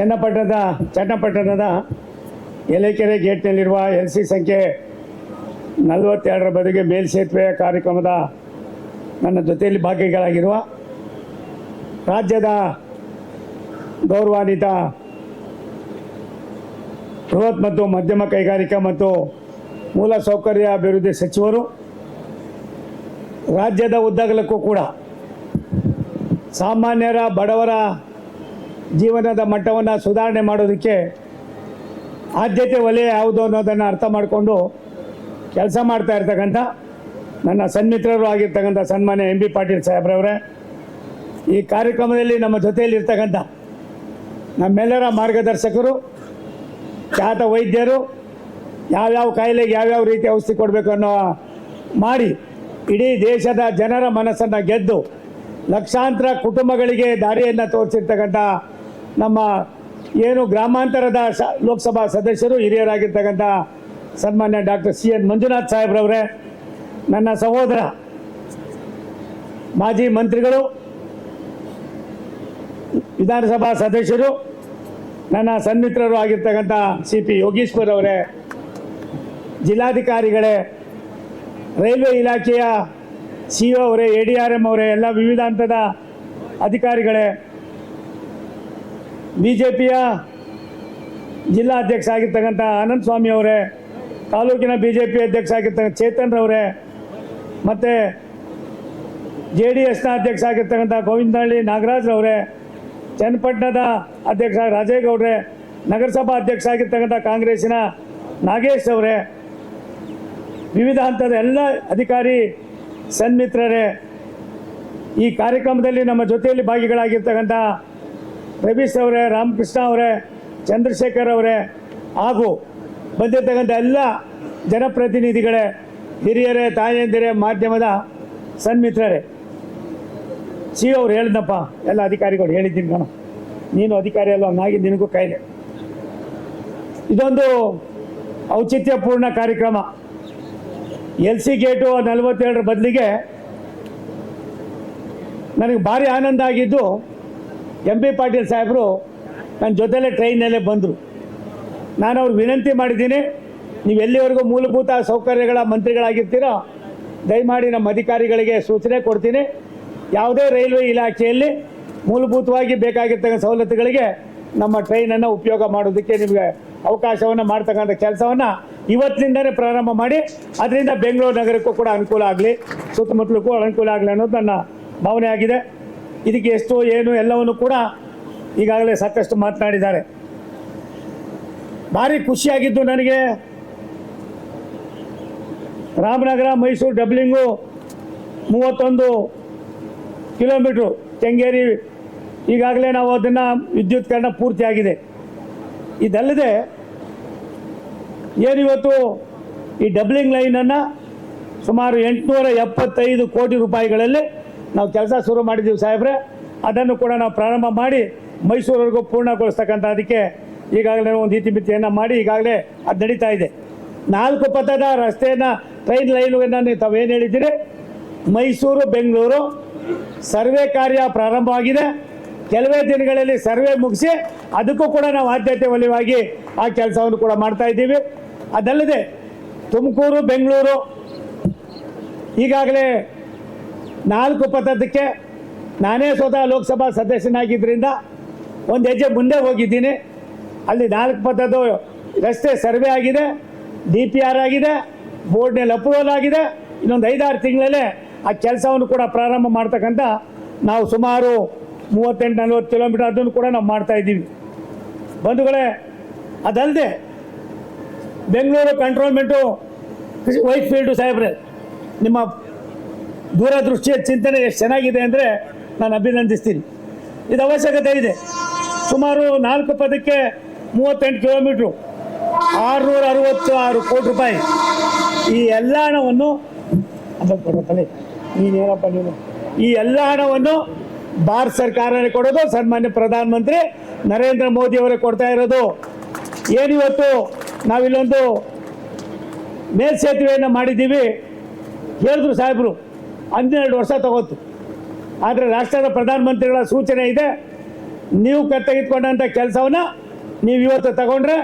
ಚನ್ನಪಟ್ಟಣದ ಎಲೆಕೆರೆ ಗೇಟ್ನಲ್ಲಿರುವ LC ಸಂಖ್ಯೆ 42ರ ಬದಿಗೆ ಮೇಲ್ಸೇತುವೆ ಕಾರ್ಯಕ್ರಮದ ನನ್ನ ಜೊತೆಯಲ್ಲಿ ಭಾಗಿಗಳಾಗಿರುವ ರಾಜ್ಯದ ಗೌರವಾನ್ವಿತ ಬೃಹತ್ ಮತ್ತು ಮಧ್ಯಮ ಕೈಗಾರಿಕಾ ಮತ್ತು ಮೂಲಸೌಕರ್ಯ ಅಭಿವೃದ್ಧಿ ಸಚಿವರು, ರಾಜ್ಯದ ಉದ್ದಗಲಕ್ಕೂ ಕೂಡ ಸಾಮಾನ್ಯರ ಬಡವರ ಜೀವನದ ಮಟ್ಟವನ್ನು ಸುಧಾರಣೆ ಮಾಡೋದಕ್ಕೆ ಆದ್ಯತೆ ವಲಯ ಯಾವುದು ಅನ್ನೋದನ್ನು ಅರ್ಥ ಮಾಡಿಕೊಂಡು ಕೆಲಸ ಮಾಡ್ತಾ ಇರ್ತಕ್ಕಂಥ ನನ್ನ ಸನ್ಮಿತ್ರರು ಆಗಿರ್ತಕ್ಕಂಥ ಸನ್ಮಾನ್ಯ MB ಪಾಟೀಲ್ ಸಾಹೇಬ್ರವರೇ, ಈ ಕಾರ್ಯಕ್ರಮದಲ್ಲಿ ನಮ್ಮ ಜೊತೆಯಲ್ಲಿರ್ತಕ್ಕಂಥ ನಮ್ಮೆಲ್ಲರ ಮಾರ್ಗದರ್ಶಕರು, ಖ್ಯಾತ ವೈದ್ಯರು, ಯಾವ್ಯಾವ ಕಾಯಿಲೆಗೆ ಯಾವ್ಯಾವ ರೀತಿ ಔಷಧಿ ಕೊಡಬೇಕು ಅನ್ನೋ ಮಾಡಿ ಇಡೀ ದೇಶದ ಜನರ ಮನಸ್ಸನ್ನು ಗೆದ್ದು ಲಕ್ಷಾಂತರ ಕುಟುಂಬಗಳಿಗೆ ದಾರಿಯನ್ನು ತೋರಿಸಿರ್ತಕ್ಕಂಥ ನಮ್ಮ ಏನು ಗ್ರಾಮಾಂತರದ ಲೋಕಸಭಾ ಸದಸ್ಯರು, ಹಿರಿಯರಾಗಿರ್ತಕ್ಕಂಥ ಸನ್ಮಾನ್ಯ ಡಾಕ್ಟರ್ CN ಮಂಜುನಾಥ್ ಸಾಹೇಬ್ರವರೇ, ನನ್ನ ಸಹೋದರ ಮಾಜಿ ಮಂತ್ರಿಗಳು, ವಿಧಾನಸಭಾ ಸದಸ್ಯರು, ನನ್ನ ಸನ್ಮಿತ್ರರು ಆಗಿರ್ತಕ್ಕಂಥ CP ಯೋಗೀಶ್ವರ್ ಅವರೇ, ಜಿಲ್ಲಾಧಿಕಾರಿಗಳೇ, ರೈಲ್ವೆ ಇಲಾಖೆಯ CO ಅವರೇ, ADRM ಅವರೇ, ಎಲ್ಲ ವಿವಿಧ ಹಂತದ ಅಧಿಕಾರಿಗಳೇ, BJPಯ ಜಿಲ್ಲಾ ಅಧ್ಯಕ್ಷ ಆಗಿರ್ತಕ್ಕಂಥ ಆನಂದ್ ಸ್ವಾಮಿ ಅವರೇ, ತಾಲೂಕಿನ BJP ಅಧ್ಯಕ್ಷ ಆಗಿರ್ತಕ್ಕಂಥ ಚೇತನ್ ರವರೇ, ಮತ್ತು JDSನ ಅಧ್ಯಕ್ಷ ಆಗಿರ್ತಕ್ಕಂಥ ಗೋವಿಂದಹಳ್ಳಿ ನಾಗರಾಜ್ ರವರೇ, ಚನ್ನಪಟ್ಟಣದ ಅಧ್ಯಕ್ಷ ರಾಜೇಗೌಡ್ರೆ, ನಗರಸಭಾ ಅಧ್ಯಕ್ಷ ಆಗಿರ್ತಕ್ಕಂಥ ಕಾಂಗ್ರೆಸ್ಸಿನ ನಾಗೇಶ್ ಅವರೇ, ವಿವಿಧ ಹಂತದ ಎಲ್ಲ ಅಧಿಕಾರಿ ಸನ್ಮಿತ್ರರೇ, ಈ ಕಾರ್ಯಕ್ರಮದಲ್ಲಿ ನಮ್ಮ ಜೊತೆಯಲ್ಲಿ ಭಾಗಿಗಳಾಗಿರ್ತಕ್ಕಂಥ ರವೀಶ್ ಅವರೇ, ರಾಮಕೃಷ್ಣ ಅವರೇ, ಚಂದ್ರಶೇಖರ್ ಅವರೇ, ಹಾಗೂ ಬಂದಿರ್ತಕ್ಕಂಥ ಎಲ್ಲ ಜನಪ್ರತಿನಿಧಿಗಳೇ, ಹಿರಿಯರೇ, ತಾಯಂದಿರೇ, ಮಾಧ್ಯಮದ ಸನ್ಮಿತ್ರರೇ. CEO ಅವ್ರು ಹೇಳಿದ್ನಪ್ಪ, ಎಲ್ಲ ಅಧಿಕಾರಿಗಳು ಹೇಳಿದ್ದೀನಿ ಕಣ, ನೀನು ಅಧಿಕಾರಿ ಅಲ್ವ, ಹಂಗಾಗಿ ನಿನಗೂ ಕಾಯಿಲೆ. ಇದೊಂದು ಔಚಿತ್ಯಪೂರ್ಣ ಕಾರ್ಯಕ್ರಮ. LC ಗೇಟು 47ರ ಬದಲಿಗೆ ನನಗೆ ಭಾರಿ ಆನಂದ ಆಗಿದ್ದು, MB ಪಾಟೀಲ್ ಸಾಹೇಬರು ನನ್ನ ಜೊತೆಲೇ ಟ್ರೈನಲ್ಲೇ ಬಂದರು. ನಾನು ಅವ್ರಿಗೆ ವಿನಂತಿ ಮಾಡಿದ್ದೀನಿ, ನೀವು ಎಲ್ಲಿವರೆಗೂ ಮೂಲಭೂತ ಸೌಕರ್ಯಗಳ ಮಂತ್ರಿಗಳಾಗಿರ್ತೀರೋ ದಯಮಾಡಿ ನಮ್ಮ ಅಧಿಕಾರಿಗಳಿಗೆ ಸೂಚನೆ ಕೊಡ್ತೀನಿ, ಯಾವುದೇ ರೈಲ್ವೆ ಇಲಾಖೆಯಲ್ಲಿ ಮೂಲಭೂತವಾಗಿ ಬೇಕಾಗಿರ್ತಕ್ಕಂಥ ಸವಲತ್ತುಗಳಿಗೆ ನಮ್ಮ ಟ್ರೈನನ್ನು ಉಪಯೋಗ ಮಾಡೋದಕ್ಕೆ ನಿಮಗೆ ಅವಕಾಶವನ್ನು ಮಾಡ್ತಕ್ಕಂಥ ಕೆಲಸವನ್ನು ಇವತ್ತಿನಿಂದಲೇ ಪ್ರಾರಂಭ ಮಾಡಿ, ಅದರಿಂದ ಬೆಂಗಳೂರು ನಗರಕ್ಕೂ ಕೂಡ ಅನುಕೂಲ ಆಗಲಿ, ಸುತ್ತಮುತ್ತಲಕ್ಕೂ ಅನುಕೂಲ ಆಗಲಿ ಅನ್ನೋದು ನನ್ನ ಭಾವನೆ ಆಗಿದೆ. ಇದಕ್ಕೆ ಎಷ್ಟು ಏನು ಎಲ್ಲವನ್ನು ಕೂಡ ಈಗಾಗಲೇ ಸಾಕಷ್ಟು ಮಾತನಾಡಿದ್ದಾರೆ. ಭಾರಿ ಖುಷಿಯಾಗಿದ್ದು ನನಗೆ, ರಾಮನಗರ ಮೈಸೂರು ಡಬ್ಲಿಂಗು 31 ಕಿಲೋಮೀಟ್ರು, ಕೆಂಗೇರಿ ಈಗಾಗಲೇ ನಾವು ಅದನ್ನು ವಿದ್ಯುತ್ಕರಣ ಪೂರ್ತಿಯಾಗಿದೆ. ಇದಲ್ಲದೆ ಏನಿವತ್ತು ಈ ಡಬ್ಲಿಂಗ್ ಲೈನನ್ನು ಸುಮಾರು 875 ಕೋಟಿ ರೂಪಾಯಿಗಳಲ್ಲಿ ನಾವು ಕೆಲಸ ಶುರು ಮಾಡಿದ್ದೀವಿ ಸಾಹೇಬ್ರೆ. ಅದನ್ನು ಕೂಡ ನಾವು ಪ್ರಾರಂಭ ಮಾಡಿ ಮೈಸೂರಿವರೆಗೂ ಪೂರ್ಣಗೊಳಿಸ್ತಕ್ಕಂಥ ಅದಕ್ಕೆ ಈಗಾಗಲೇ ಒಂದು ಇತಿಮಿತಿಯನ್ನು ಮಾಡಿ ಈಗಾಗಲೇ ಅದು ನಡೀತಾ ಇದೆ. 4 ಪಥದ ರಸ್ತೆಯನ್ನು, ಟ್ರೈನ್ ಲೈನನ್ನು ತಾವೇನು ಹೇಳಿದ್ದೀರಿ, ಮೈಸೂರು ಬೆಂಗಳೂರು ಸರ್ವೆ ಕಾರ್ಯ ಪ್ರಾರಂಭವಾಗಿದೆ. ಕೆಲವೇ ದಿನಗಳಲ್ಲಿ ಸರ್ವೆ ಮುಗಿಸಿ ಅದಕ್ಕೂ ಕೂಡ ನಾವು ಆದ್ಯತೆ ವಲಯವಾಗಿ ಆ ಕೆಲಸವನ್ನು ಕೂಡ ಮಾಡ್ತಾ ಇದ್ದೀವಿ. ಅದಲ್ಲದೆ ತುಮಕೂರು ಬೆಂಗಳೂರು ಈಗಾಗಲೇ 4 ಪಥದಕ್ಕೆ ನಾನೇ ಸ್ವತಃ ಲೋಕಸಭಾ ಸದಸ್ಯನಾಗಿದ್ದರಿಂದ ಒಂದು ಹೆಜ್ಜೆ ಮುಂದೆ ಹೋಗಿದ್ದೀನಿ. ಅಲ್ಲಿ 4 ಪಥದ ರಸ್ತೆ ಸರ್ವೆ ಆಗಿದೆ, DPR ಆಗಿದೆ, ಬೋರ್ಡ್ನಲ್ಲಿ ಅಪ್ರೂವಲ್ ಆಗಿದೆ. ಇನ್ನೊಂದು 5-6 ತಿಂಗಳಲ್ಲೇ ಆ ಕೆಲಸವನ್ನು ಕೂಡ ಪ್ರಾರಂಭ ಮಾಡ್ತಕ್ಕಂಥ ನಾವು ಸುಮಾರು 38-40 ಕಿಲೋಮೀಟರ್ ಅದನ್ನು ಕೂಡ ನಾವು ಮಾಡ್ತಾಯಿದ್ದೀವಿ ಬಂಧುಗಳೇ. ಅದಲ್ಲದೆ ಬೆಂಗಳೂರು ಕಂಟ್ರೋಲ್ಮೆಂಟು ವೈಟ್ ಫೀಲ್ಡು ಸಾಹೇಬ್ರೆ, ನಿಮ್ಮ ದೂರದೃಷ್ಟಿಯ ಚಿಂತನೆ ಎಷ್ಟು ಚೆನ್ನಾಗಿದೆ ಅಂದರೆ ನಾನು ಅಭಿನಂದಿಸ್ತೀನಿ. ಇದು ಅವಶ್ಯಕತೆ ಇದೆ. ಸುಮಾರು 4 ಪಥಕ್ಕೆ 38 ಕಿಲೋಮೀಟ್ರು, 666 ಕೋಟಿ ರೂಪಾಯಿ. ಈ ಎಲ್ಲ ಹಣವನ್ನು ನೀನೇನಪ್ಪ ನೀನು ಈ ಎಲ್ಲ ಹಣವನ್ನು ಭಾರತ ಸರ್ಕಾರನೇ ಕೊಡೋದು, ಸನ್ಮಾನ್ಯ ಪ್ರಧಾನಮಂತ್ರಿ ನರೇಂದ್ರ ಮೋದಿ ಅವರೇ ಕೊಡ್ತಾ ಇರೋದು. ಏನಿವತ್ತು ನಾವಿಲ್ಲೊಂದು ಮೇಲ್ಸೇತುವೆಯನ್ನು ಮಾಡಿದ್ದೀವಿ, ಹೇಳಿದ್ರು ಸಾಹೇಬರು 12 ವರ್ಷ ತಗೋತು. ಆದರೆ ರಾಷ್ಟ್ರದ ಪ್ರಧಾನಮಂತ್ರಿಗಳ ಸೂಚನೆ ಇದೆ, ನೀವು ತೆಗೆದುಕೊಂಡಂಥ ಕೆಲಸವನ್ನು ನೀವು ಇವತ್ತು ತಗೊಂಡ್ರೆ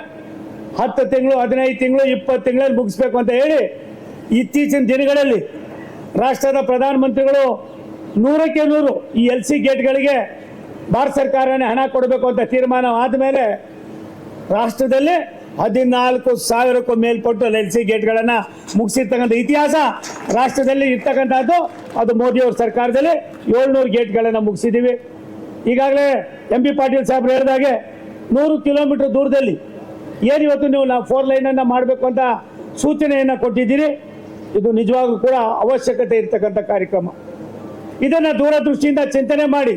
10 ತಿಂಗಳು 15 ತಿಂಗಳು 20 ತಿಂಗಳಲ್ಲಿ ಮುಗಿಸ್ಬೇಕು ಅಂತ ಹೇಳಿ ಇತ್ತೀಚಿನ ದಿನಗಳಲ್ಲಿ ರಾಷ್ಟ್ರದ ಪ್ರಧಾನಮಂತ್ರಿಗಳು 100ಕ್ಕೆ 100 ಈ LC ಗೇಟ್ಗಳಿಗೆ ಭಾರತ ಸರ್ಕಾರನೇ ಹಣ ಕೊಡಬೇಕು ಅಂತ ತೀರ್ಮಾನ ಆದಮೇಲೆ ರಾಷ್ಟ್ರದಲ್ಲಿ 14,000ಕ್ಕೂ ಮೇಲ್ಪಟ್ಟು LC ಗೇಟ್ಗಳನ್ನು ಮುಗಿಸಿರ್ತಕ್ಕಂಥ ಇತಿಹಾಸ ರಾಷ್ಟ್ರದಲ್ಲಿ ಇರ್ತಕ್ಕಂಥದ್ದು. ಅದು ಮೋದಿಯವ್ರ ಸರ್ಕಾರದಲ್ಲಿ 700 ಗೇಟ್ಗಳನ್ನು ಮುಗಿಸಿದ್ದೀವಿ. ಈಗಾಗಲೇ MP ಪಾಟೀಲ್ ಸಾಹೇಬ್ರು ಹೇಳಿದಾಗೆ 100 ಕಿಲೋಮೀಟರ್ ದೂರದಲ್ಲಿ ಏನಿವತ್ತು ನೀವು 4 ಲೈನನ್ನು ಮಾಡಬೇಕು ಅಂತ ಸೂಚನೆಯನ್ನು ಕೊಟ್ಟಿದ್ದೀರಿ. ಇದು ನಿಜವಾಗ್ಲೂ ಕೂಡ ಅವಶ್ಯಕತೆ ಇರ್ತಕ್ಕಂಥ ಕಾರ್ಯಕ್ರಮ. ಇದನ್ನು ದೂರದೃಷ್ಟಿಯಿಂದ ಚಿಂತನೆ ಮಾಡಿ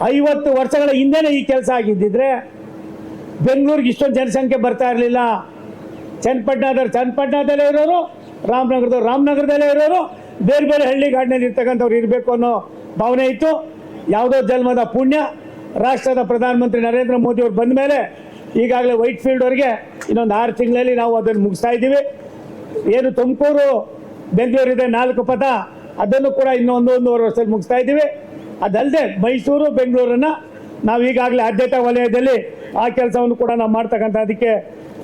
50 ವರ್ಷಗಳ ಹಿಂದೆನೇ ಈ ಕೆಲಸ ಆಗಿದ್ದಿದ್ರೆ ಬೆಂಗಳೂರಿಗೆ ಇಷ್ಟೊಂದು ಜನಸಂಖ್ಯೆ ಬರ್ತಾ ಇರಲಿಲ್ಲ. ಚನ್ನಪಟ್ಟಣದಲ್ಲೇ ಇರೋರು, ರಾಮನಗರದಲ್ಲೇ ಇರೋರು, ಬೇರೆ ಬೇರೆ ಹಳ್ಳಿಗಾಡಿನಲ್ಲಿ ಇರ್ತಕ್ಕಂಥವ್ರು ಇರಬೇಕು ಅನ್ನೋ ಭಾವನೆ ಇತ್ತು. ಯಾವುದೋ ಜನ್ಮದ ಪುಣ್ಯ ರಾಷ್ಟ್ರದ ಪ್ರಧಾನಮಂತ್ರಿ ನರೇಂದ್ರ ಮೋದಿ ಅವರು ಬಂದ ಮೇಲೆ ಈಗಾಗಲೇ ವೈಟ್ ಫೀಲ್ಡ್ವರೆಗೆ ಇನ್ನೊಂದು 6 ತಿಂಗಳಲ್ಲಿ ನಾವು ಅದನ್ನು ಮುಗಿಸ್ತಾ ಇದ್ದೀವಿ. ಏನು ತುಮಕೂರು ಬೆಂಗಳೂರಿದೆ 4 ಪಥ, ಅದನ್ನು ಕೂಡ ಇನ್ನೊಂದು 1.5 ವರ್ಷದಲ್ಲಿ ಮುಗಿಸ್ತಾ ಇದ್ದೀವಿ. ಅದಲ್ಲದೆ ಮೈಸೂರು ಬೆಂಗಳೂರನ್ನು ನಾವು ಈಗಾಗಲೇ ಆದ್ಯತಾ ವಲಯದಲ್ಲಿ ಆ ಕೆಲಸವನ್ನು ಕೂಡ ನಾವು ಮಾಡ್ತಕ್ಕಂಥದ್ದಕ್ಕೆ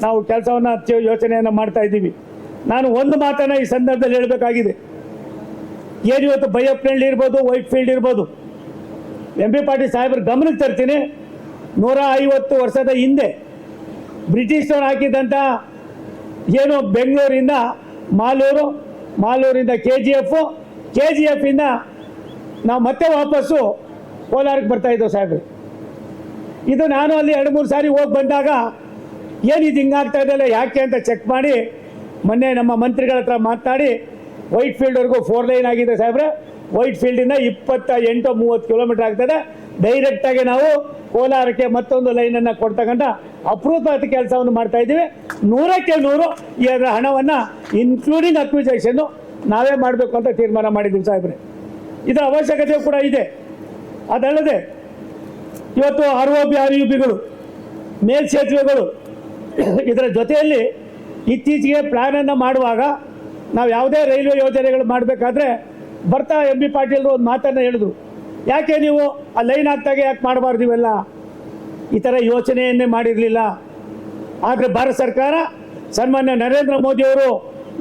ನಾವು ಕೆಲಸವನ್ನು ಯೋಚನೆಯನ್ನು ಮಾಡ್ತಾ ಇದ್ದೀವಿ. ನಾನು ಒಂದು ಮಾತನ್ನು ಈ ಸಂದರ್ಭದಲ್ಲಿ ಹೇಳಬೇಕಾಗಿದೆ. ಏನಿವತ್ತು ಬೈಯಪ್ಪನಹಳ್ಳಿ ಇರ್ಬೋದು, ವೈಟ್ ಫೀಲ್ಡ್ ಇರ್ಬೋದು, MP ಪಾಟೀಲ್ ಸಾಹೇಬ್ರ ಗಮನಕ್ಕೆ ತರ್ತೀನಿ. 150 ವರ್ಷದ ಹಿಂದೆ ಬ್ರಿಟಿಷರು ಹಾಕಿದಂಥ ಏನು ಬೆಂಗಳೂರಿಂದ ಮಾಲೂರಿಂದ KGF ಇಂದ ನಾವು ಮತ್ತೆ ವಾಪಸ್ಸು ಕೋಲಾರಕ್ಕೆ ಬರ್ತಾಯಿದ್ದೆವು ಸಾಹೇಬ್ರೆ. ಇದು ನಾನು ಅಲ್ಲಿ 2-3 ಸಾರಿ ಹೋಗಿ ಬಂದಾಗ ಏನಿದು ಹಿಂಗಾಗ್ತಾ ಇದೆಯಲ್ಲ ಯಾಕೆ ಅಂತ ಚೆಕ್ ಮಾಡಿ ಮೊನ್ನೆ ನಮ್ಮ ಮಂತ್ರಿಗಳ ಹತ್ರ ಮಾತನಾಡಿ ವೈಟ್ ಫೀಲ್ಡ್ವರೆಗೂ 4 ಲೈನ್ ಆಗಿದೆ ಸಾಹೇಬ್ರೆ. ವೈಟ್ ಫೀಲ್ಡಿಂದ 28-30 ಕಿಲೋಮೀಟರ್ ಆಗ್ತದೆ. ಡೈರೆಕ್ಟಾಗಿ ನಾವು ಕೋಲಾರಕ್ಕೆ ಮತ್ತೊಂದು ಲೈನನ್ನು ಕೊಡ್ತಕ್ಕಂಥ ಅಪರೂಪದ ಕೆಲಸವನ್ನು ಮಾಡ್ತಾ ಇದ್ದೀವಿ. 100ಕ್ಕೆ 100 ಇದರ ಹಣವನ್ನು ಇನ್ಕ್ಲೂಡಿಂಗ್ ಅಕ್ವಿಸೇಷನ್ನು ನಾವೇ ಮಾಡಬೇಕು ಅಂತ ತೀರ್ಮಾನ ಮಾಡಿದ್ದೀವಿ ಸಾಹೇಬ್ರೆ. ಇದರ ಅವಶ್ಯಕತೆ ಕೂಡ ಇದೆ. ಅದಲ್ಲದೆ ಇವತ್ತು ROBಗಳು ಮೇಲ್ಸೇತುವೆಗಳು ಇದರ ಜೊತೆಯಲ್ಲಿ ಇತ್ತೀಚೆಗೆ ಪ್ಲ್ಯಾನನ್ನು ಮಾಡುವಾಗ ನಾವು ಯಾವುದೇ ರೈಲ್ವೆ ಯೋಜನೆಗಳು ಮಾಡಬೇಕಾದ್ರೆ ಬರ್ತಾ MP ಪಾಟೀಲ್ರು ಒಂದು ಮಾತನ್ನು ಹೇಳಿದ್ರು, ಯಾಕೆ ನೀವು ಆ ಲೈನ್ ಆಗ್ತಾಗೆ ಯಾಕೆ ಮಾಡಬಾರ್ದು ಇವೆಲ್ಲ, ಈ ಥರ ಯೋಚನೆಯನ್ನೇ ಮಾಡಿರಲಿಲ್ಲ. ಆದರೆ ಭಾರತ ಸರ್ಕಾರ ಸನ್ಮಾನ್ಯ ನರೇಂದ್ರ ಮೋದಿಯವರು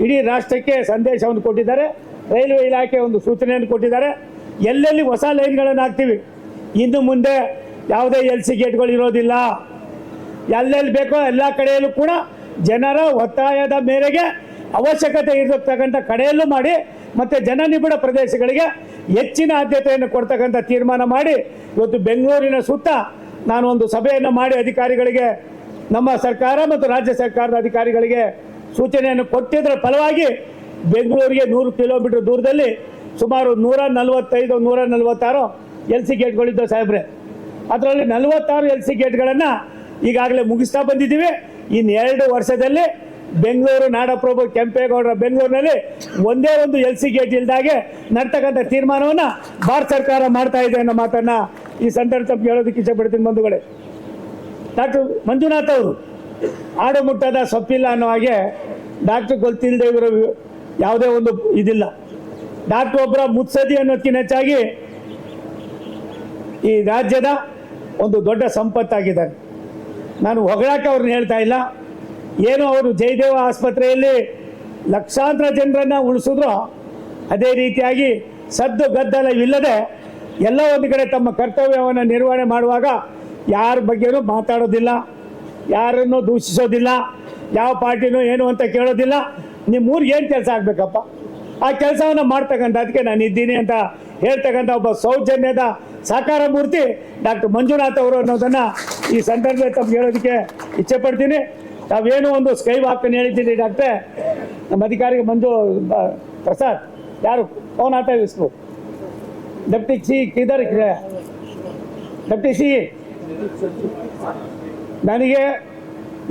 ಇಡೀ ರಾಷ್ಟ್ರಕ್ಕೆ ಸಂದೇಶವನ್ನು ಕೊಟ್ಟಿದ್ದಾರೆ. ರೈಲ್ವೆ ಇಲಾಖೆ ಒಂದು ಸೂಚನೆಯನ್ನು ಕೊಟ್ಟಿದ್ದಾರೆ. ಎಲ್ಲೆಲ್ಲಿ ಹೊಸ ಲೈನ್ಗಳನ್ನು ಹಾಕ್ತೀವಿ, ಇನ್ನು ಮುಂದೆ ಯಾವುದೇ LC ಗೇಟ್ಗಳು ಇರೋದಿಲ್ಲ. ಎಲ್ಲೆಲ್ಲಿ ಬೇಕೋ ಎಲ್ಲ ಕಡೆಯಲ್ಲೂ ಕೂಡ ಜನರ ಒತ್ತಾಯದ ಮೇರೆಗೆ ಅವಶ್ಯಕತೆ ಇರತಕ್ಕಂಥ ಕಡೆಯಲ್ಲೂ ಮಾಡಿ ಮತ್ತು ಜನನಿಬಿಡ ಪ್ರದೇಶಗಳಿಗೆ ಹೆಚ್ಚಿನ ಆದ್ಯತೆಯನ್ನು ಕೊಡ್ತಕ್ಕಂಥ ತೀರ್ಮಾನ ಮಾಡಿ ಇವತ್ತು ಬೆಂಗಳೂರಿನ ಸುತ್ತ ನಾನು ಒಂದು ಸಭೆಯನ್ನು ಮಾಡಿ ಅಧಿಕಾರಿಗಳಿಗೆ, ನಮ್ಮ ಸರ್ಕಾರ ಮತ್ತು ರಾಜ್ಯ ಸರ್ಕಾರದ ಅಧಿಕಾರಿಗಳಿಗೆ ಸೂಚನೆಯನ್ನು ಕೊಟ್ಟಿದ್ದರ ಫಲವಾಗಿ ಬೆಂಗಳೂರಿಗೆ 100 ಕಿಲೋಮೀಟರ್ ದೂರದಲ್ಲಿ ಸುಮಾರು 146 LC ಗೇಟ್ಗಳಿದ್ದವು ಸಾಹೇಬ್ರೆ. ಅದರಲ್ಲಿ 46 LC ಗೇಟ್ಗಳನ್ನು ಈಗಾಗಲೇ ಮುಗಿಸ್ತಾ ಬಂದಿದ್ದೀವಿ. ಇನ್ನು 2 ವರ್ಷದಲ್ಲಿ ಬೆಂಗಳೂರು ನಾಡಪ್ರಭು ಕೆಂಪೇಗೌಡರ ಬೆಂಗಳೂರಿನಲ್ಲಿ ಒಂದೇ ಒಂದು LC ಗೇಟ್ ಇಲ್ದಾಗೆ ನಡ್ತಕ್ಕಂಥ ತೀರ್ಮಾನವನ್ನು ಭಾರತ ಸರ್ಕಾರ ಮಾಡ್ತಾ ಇದೆ ಅನ್ನೋ ಮಾತನ್ನು ಈ ಸಂದರ್ಭ ಹೇಳೋದಕ್ಕೆ ಇಷ್ಟಪಡ್ತೀನಿ. ಬಂಧುಗಳೇ, ಡಾಕ್ಟರ್ ಮಂಜುನಾಥ್ ಅವರು ಆಡು ಮುಟ್ಟದ ಸೊಪ್ಪಿಲ್ಲ ಅನ್ನೋ ಹಾಗೆ ಡಾಕ್ಟರ್ ಗೊತ್ತಿಲ್ಲದೆ ಇವರು ಯಾವುದೇ ಒಂದು ಇದಿಲ್ಲ. ಡಾಕ್ಟರ್ ಒಬ್ಬರ ಮುತ್ಸದಿ ಅನ್ನೋದಕ್ಕಿಂತ ಹೆಚ್ಚಾಗಿ ಈ ರಾಜ್ಯದ ಒಂದು ದೊಡ್ಡ ಸಂಪತ್ತಾಗಿದ್ದಾರೆ. ನಾನು ಹೊಗಳಕ್ಕೆ ಅವ್ರನ್ನ ಹೇಳ್ತಾ ಇಲ್ಲ. ಏನು ಅವರು ಜಯದೇವ ಆಸ್ಪತ್ರೆಯಲ್ಲಿ ಲಕ್ಷಾಂತರ ಜನರನ್ನು ಉಳಿಸಿದ್ರು, ಅದೇ ರೀತಿಯಾಗಿ ಸದ್ದು ಗದ್ದಲವಿಲ್ಲದೆ ಎಲ್ಲ ಒಂದು ಕಡೆ ತಮ್ಮ ಕರ್ತವ್ಯವನ್ನು ನಿರ್ವಹಣೆ ಮಾಡುವಾಗ ಯಾರ ಬಗ್ಗೆನೂ ಮಾತಾಡೋದಿಲ್ಲ, ಯಾರನ್ನು ದೂಷಿಸೋದಿಲ್ಲ, ಯಾವ ಪಾರ್ಟಿನೂ ಏನು ಅಂತ ಕೇಳೋದಿಲ್ಲ. ನಿಮ್ಮೂರಿಗೆ ಏನು ಕೆಲಸ ಆಗಬೇಕಪ್ಪ ಆ ಕೆಲಸವನ್ನು ಮಾಡ್ತಕ್ಕಂಥದಕ್ಕೆ ನಾನು ಇದ್ದೀನಿ ಅಂತ ಹೇಳ್ತಕ್ಕಂಥ ಒಬ್ಬ ಸೌಜನ್ಯದ ಸಾಕಾರ ಮೂರ್ತಿ ಡಾಕ್ಟರ್ ಮಂಜುನಾಥ್ ಅವರು ಅನ್ನೋದನ್ನು ಈ ಸಂದರ್ಭದಲ್ಲಿ ತಮ್ಗೆ ಹೇಳೋದಕ್ಕೆ ಇಚ್ಛೆಪಡ್ತೀನಿ. ನಾವೇನು ಒಂದು ಸ್ಕೈ ವಾಕನ್ನು ಹೇಳಿದ್ದೀನಿ ಡಾಕ್ಟ್ರೆ, ನಮ್ಮ ಅಧಿಕಾರಿಗೆ ಪ್ರಸಾದ್ ಯಾರು ಫೋನ್ ಆತ ಇಸ್ರು ಡೆಪ್ಟಿ ಸಿ ಕಿದರ್ ಡೆಪ್ಟಿ ಸಿ ನನಗೆ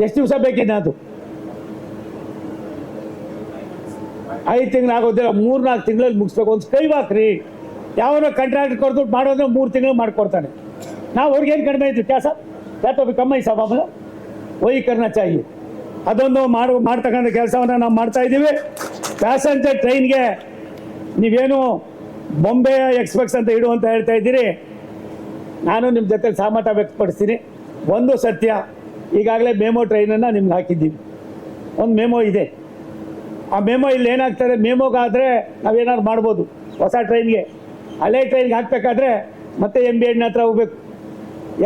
ಎಷ್ಟು ದಿವಸ ಬೇಕಿದೆ? ಅದು 5 ತಿಂಗಳು ಆಗೋದಿಲ್ಲ, 3-4 ತಿಂಗಳಲ್ಲಿ ಮುಗಿಸ್ಬೇಕು. ಒಂದು ಸ್ಕೈ ವಾಕ್ ರೀ, ಯಾವನೋ ಕಾಂಟ್ರಾಕ್ಟ್ ಕೊಡ್ದು ಮಾಡೋದ್ರೆ 3 ತಿಂಗಳು ಮಾಡ್ಕೊಡ್ತಾನೆ. ನಾವು ಅವ್ರಿಗೇನು ಕಡಿಮೆ ಇದ್ವಿ ಕ್ಯಾ ಸರ್, ಯಾ ತೋ ಕಮ್ಮಿ ಸಾಬ್ ಆಮೇಲೆ ವಹಿ ಕರ್ನಾ ಚಾಹಿಯೆ. ಅದೊಂದು ಮಾಡ್ತಕ್ಕಂಥ ಕೆಲಸವನ್ನು ನಾವು ಮಾಡ್ತಾ ಇದ್ದೀವಿ. ಪ್ಯಾಸೆಂಜರ್ ಟ್ರೈನ್ಗೆ ನೀವೇನು ಬೊಂಬೆ ಎಕ್ಸ್ಪ್ರೆಸ್ ಅಂತ ಇಡು ಅಂತ ಹೇಳ್ತಾ ಇದ್ದೀರಿ. ನಾನು ನಿಮ್ಮ ಜೊತೆ ಸಹಮತ ವ್ಯಕ್ತಪಡಿಸ್ತೀನಿ. ಒಂದು ಸತ್ಯ, ಈಗಾಗಲೇ ಮೆಮೊ ಟ್ರೈನನ್ನು ನಿಮ್ಗೆ ಹಾಕಿದ್ದೀವಿ. ಒಂದು ಮೆಮೊ ಇದೆ. ಆ ಮೆಮೊ ಇಲ್ಲಿ ಏನಾಗ್ತದೆ, ಮೆಮೊಗಾದರೆ ನಾವೇನಾದ್ರು ಮಾಡ್ಬೋದು. ಹೊಸ ಟ್ರೈನ್ಗೆ ಹಳೆ ಟ್ರೈನ್ಗೆ ಹಾಕಬೇಕಾದ್ರೆ ಮತ್ತೆ ಎಮ್ ಬಿ ಎಣ್ಣ ಹತ್ರ ಹೋಗ್ಬೇಕು.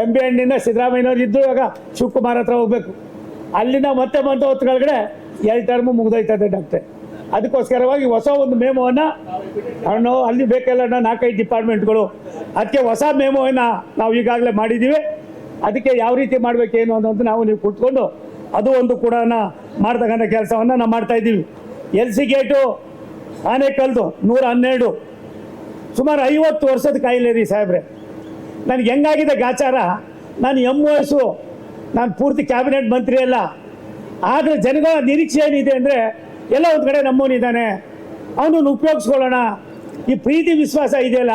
ಎಮ್ ಬಿ ಎಣ್ಣಿಂದ ಸಿದ್ದರಾಮಯ್ಯನವ್ರು ಇದ್ದು ಇವಾಗ ಶಿವಕುಮಾರ್ ಹತ್ರ ಹೋಗ್ಬೇಕು. ಅಲ್ಲಿಂದ ಮತ್ತೆ ಬಂದು ಹೊತ್ತುಗಳಗಡೆ 2 ಟರ್ಮು ಮುಗ್ದೋಯ್ತದೆ ಡಾಕ್ಟ್ರೆ. ಅದಕ್ಕೋಸ್ಕರವಾಗಿ ಹೊಸ ಒಂದು ಮೆಮೊವನ್ನು ಅಲ್ಲಿ ಬೇಕಲ್ಲ 4-5 ಡಿಪಾರ್ಟ್ಮೆಂಟ್ಗಳು, ಅದಕ್ಕೆ ಹೊಸ ಮೆಮೊವನ್ನು ನಾವು ಈಗಾಗಲೇ ಮಾಡಿದ್ದೀವಿ. ಅದಕ್ಕೆ ಯಾವ ರೀತಿ ಮಾಡಬೇಕೇನು ಅನ್ನೋದು ನಾವು ನೀವು ಕೂತ್ಕೊಂಡು ಅದು ಒಂದು ಕೂಡ ಮಾಡ್ತಕ್ಕಂಥ ಕೆಲಸವನ್ನು ನಾವು ಮಾಡ್ತಾಯಿದ್ದೀವಿ. ಎಲ್ ಸಿ ಗೇಟು ಆನೆಕಲ್ದು 112 ಸುಮಾರು 50 ವರ್ಷದ ಕಾಯಿಲೆ ರೀ ಸಾಹೇಬ್ರೆ. ನನಗೆ ಹೆಂಗಾಗಿದೆ ಗಾಚಾರ, ನಾನು ವಯಸ್ಸು, ನಾನು ಪೂರ್ತಿ ಕ್ಯಾಬಿನೆಟ್ ಮಂತ್ರಿ ಅಲ್ಲ. ಆದರೆ ಜನಗಳ ನಿರೀಕ್ಷೆ ಏನಿದೆ ಅಂದರೆ ಎಲ್ಲ ಒಂದು ಕಡೆ ನಮ್ಮವನಿದ್ದಾನೆ, ಅವನನ್ನು ಉಪಯೋಗಿಸ್ಕೊಳ್ಳೋಣ. ಈ ಪ್ರೀತಿ ವಿಶ್ವಾಸ ಇದೆಯಲ್ಲ,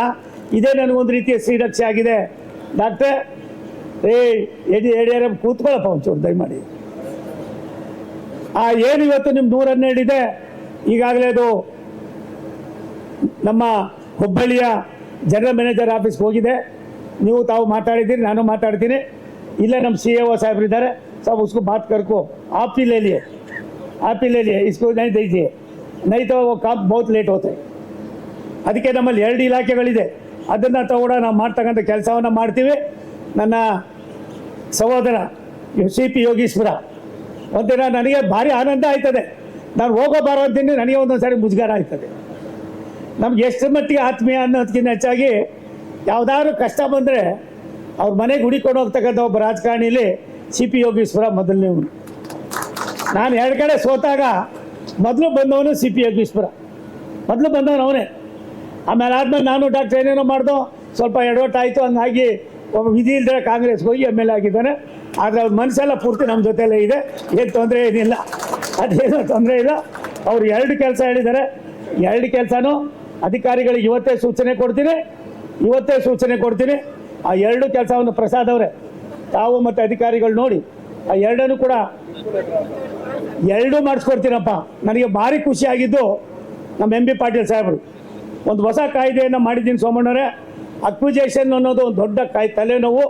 ಇದೇ ನನಗೊಂದು ರೀತಿಯ ಶ್ರೀರಕ್ಷೆ ಆಗಿದೆ. ಡಾಕ್ಟ್ರೆ ಯಡಿಯೂರಪ್ಪ ಕೂತ್ಕೊಳ್ಳಪ್ಪ ಒಂಚೂರು ದಯಮಾಡಿ. ಏನು ಇವತ್ತು ನಿಮ್ಮ 112 ಇದೆ, ಈಗಾಗಲೇ ಅದು ನಮ್ಮ ಹುಬ್ಬಳ್ಳಿಯ ಜನರಲ್ ಮ್ಯಾನೇಜರ್ ಆಫೀಸ್ಗೆ ಹೋಗಿದೆ. ನೀವು ತಾವು ಮಾತಾಡಿದ್ದೀರಿ, ನಾನು ಮಾತಾಡ್ತೀನಿ. ಇಲ್ಲೇ ನಮ್ಮ CEO ಸಾಹೇಬ್ರಿದ್ದಾರೆ, सब उसको बात करको आप ही ले लिए इसको नहीं दीजिए, नहीं तो वो काम बहुत ಲೇಟ್ ಹೋಗುತ್ತೆ. ಅದಕ್ಕೆ ನಮ್ಮಲ್ಲಿ 2 ಇಲಾಖೆಗಳಿದೆ, ಅದನ್ನು ತಗೊಂಡ ನಾವು ಮಾಡ್ತಕ್ಕಂಥ ಕೆಲಸವನ್ನು ಮಾಡ್ತೀವಿ. ನನ್ನ ಸಹೋದರ CP ಯೋಗೀಶ್ವರ ಒಂದಿನ ನನಗೆ ಭಾರಿ ಆನಂದ ಆಯ್ತದೆ. ನಾನು ಹೋಗೋ ಬಾರೋ ಅಂತೀನಿ, ನನಗೆ ಒಂದೊಂದು ಸಾರಿ ಮುಜುಗರ ಆಯ್ತದೆ. ನಮ್ಗೆ ಎಷ್ಟು ಮಟ್ಟಿಗೆ ಆತ್ಮೀಯ ಅನ್ನೋದಕ್ಕಿಂತ ಹೆಚ್ಚಾಗಿ ಯಾವುದಾದ್ರು ಕಷ್ಟ ಬಂದರೆ ಅವ್ರ ಮನೆಗೆ ಹುಡಿಕೊಂಡು ಹೋಗ್ತಕ್ಕಂಥ ಒಬ್ಬ ರಾಜಕಾರಣಿಲಿ CP ಯೋಗೀಶ್ವರ ಮೊದಲನೇವನು. ನಾನು 2 ಕಡೆ ಸೋತಾಗ ಮೊದಲು ಬಂದವನು CP ಯೋಗೀಶ್ವರ, ಮೊದಲು ಬಂದವನು ಅವನೇ. ಆಮೇಲೆ ಆದ್ಮೇಲೆ ನಾನು ಡಾಕ್ಟರ್ ಏನೇನೋ ಮಾಡ್ದೋ, ಸ್ವಲ್ಪ ಎಡವಟ್ಟಾಯಿತು, ಹಂಗಾಗಿ ಒಬ್ಬ ವಿಧಿ ಇಲ್ಲದೆ ಕಾಂಗ್ರೆಸ್ಗೆ ಹೋಗಿ MLA ಆಗಿದ್ದಾನೆ. ಆದರೆ ಅವ್ರ ಮನಸ್ಸೆಲ್ಲ ಪೂರ್ತಿ ನಮ್ಮ ಜೊತೆಯಲ್ಲೇ ಇದೆ, ಏನು ತೊಂದರೆ ಏನಿಲ್ಲ, ಅದೇನೋ ತೊಂದರೆ ಇಲ್ಲ. ಅವ್ರು 2 ಕೆಲಸ ಹೇಳಿದ್ದಾರೆ, 2 ಕೆಲಸನೂ ಅಧಿಕಾರಿಗಳಿಗೆ ಇವತ್ತೇ ಸೂಚನೆ ಕೊಡ್ತೀನಿ. ಆ 2 ಕೆಲಸವನ್ನು ಪ್ರಸಾದ್ ಅವರೇ ತಾವು ಮತ್ತು ಅಧಿಕಾರಿಗಳು ನೋಡಿ ಆ 2 ಕೂಡ 2 ಮಾಡಿಸ್ಕೊಡ್ತೀನಪ್ಪ. ನನಗೆ ಭಾರಿ ಖುಷಿಯಾಗಿದ್ದು ನಮ್ಮ MB ಪಾಟೀಲ್ ಸಾಹೇಬರು ಒಂದು ಹೊಸ ಕಾಯ್ದೆಯನ್ನು ಮಾಡಿದ್ದೀನಿ ಸೋಮಣ್ಣವರೇ. ಅಕ್ವಿಜೇಷನ್ ಅನ್ನೋದು ಒಂದು ದೊಡ್ಡ ತಲೆನೋವು.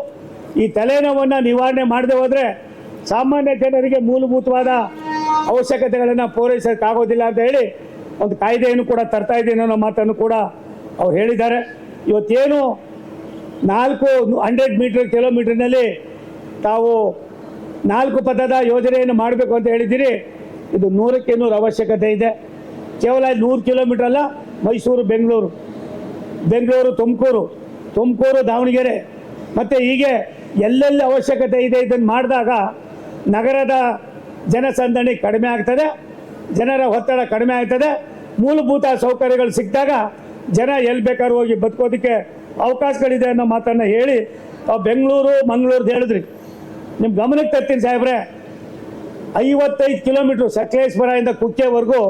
ಈ ತಲೆನೋವನ್ನು ನಿವಾರಣೆ ಮಾಡದೆ ಹೋದರೆ ಸಾಮಾನ್ಯ ಜನರಿಗೆ ಮೂಲಭೂತವಾದ ಅವಶ್ಯಕತೆಗಳನ್ನು ಪೂರೈಸೋಕ್ಕಾಗೋದಿಲ್ಲ ಅಂತ ಹೇಳಿ ಒಂದು ಕಾಯ್ದೆಯನ್ನು ಕೂಡ ತರ್ತಾ ಇದ್ದೀನಿ ಅನ್ನೋ ಮಾತನ್ನು ಕೂಡ ಅವ್ರು ಹೇಳಿದ್ದಾರೆ. ಇವತ್ತೇನು 400 ಕಿಲೋಮೀಟರ್ನಲ್ಲಿ ತಾವು 4 ಪಥದ ಯೋಜನೆಯನ್ನು ಮಾಡಬೇಕು ಅಂತ ಹೇಳಿದ್ದೀರಿ. ಇದು 100ಕ್ಕೆ 100 ಅವಶ್ಯಕತೆ ಇದೆ. ಕೇವಲ 100 ಕಿಲೋಮೀಟರ್ ಅಲ್ಲ, ಮೈಸೂರು ಬೆಂಗಳೂರು ತುಮಕೂರು ದಾವಣಗೆರೆ ಮತ್ತು ಹೀಗೆ ಎಲ್ಲೆಲ್ಲಿ ಅವಶ್ಯಕತೆ ಇದೆ ಇದನ್ನು ಮಾಡಿದಾಗ ನಗರದ ಜನಸಂದಣಿ ಕಡಿಮೆ ಆಗ್ತದೆ, ಜನರ ಒತ್ತಡ ಕಡಿಮೆ ಆಗ್ತದೆ, ಮೂಲಭೂತ ಸೌಕರ್ಯಗಳು ಸಿಕ್ಕಿದಾಗ ಜನ ಎಲ್ಲಿ ಬೇಕಾದ್ರೂ ಹೋಗಿ ಬದುಕೋದಕ್ಕೆ ಅವಕಾಶಗಳಿದೆ ಅನ್ನೋ ಮಾತನ್ನು ಹೇಳಿ ಬೆಂಗಳೂರು ಮಂಗಳೂರ್ದು ಹೇಳಿದ್ರಿ. ನಿಮ್ಮ ಗಮನಕ್ಕೆ ತರ್ತೀನಿ ಸಾಹೇಬ್ರೆ, 55 ಕಿಲೋಮೀಟ್ರು ಸಕಲೇಶ್ವರದಿಂದ ಕುಕ್ಕೆವರೆಗೂ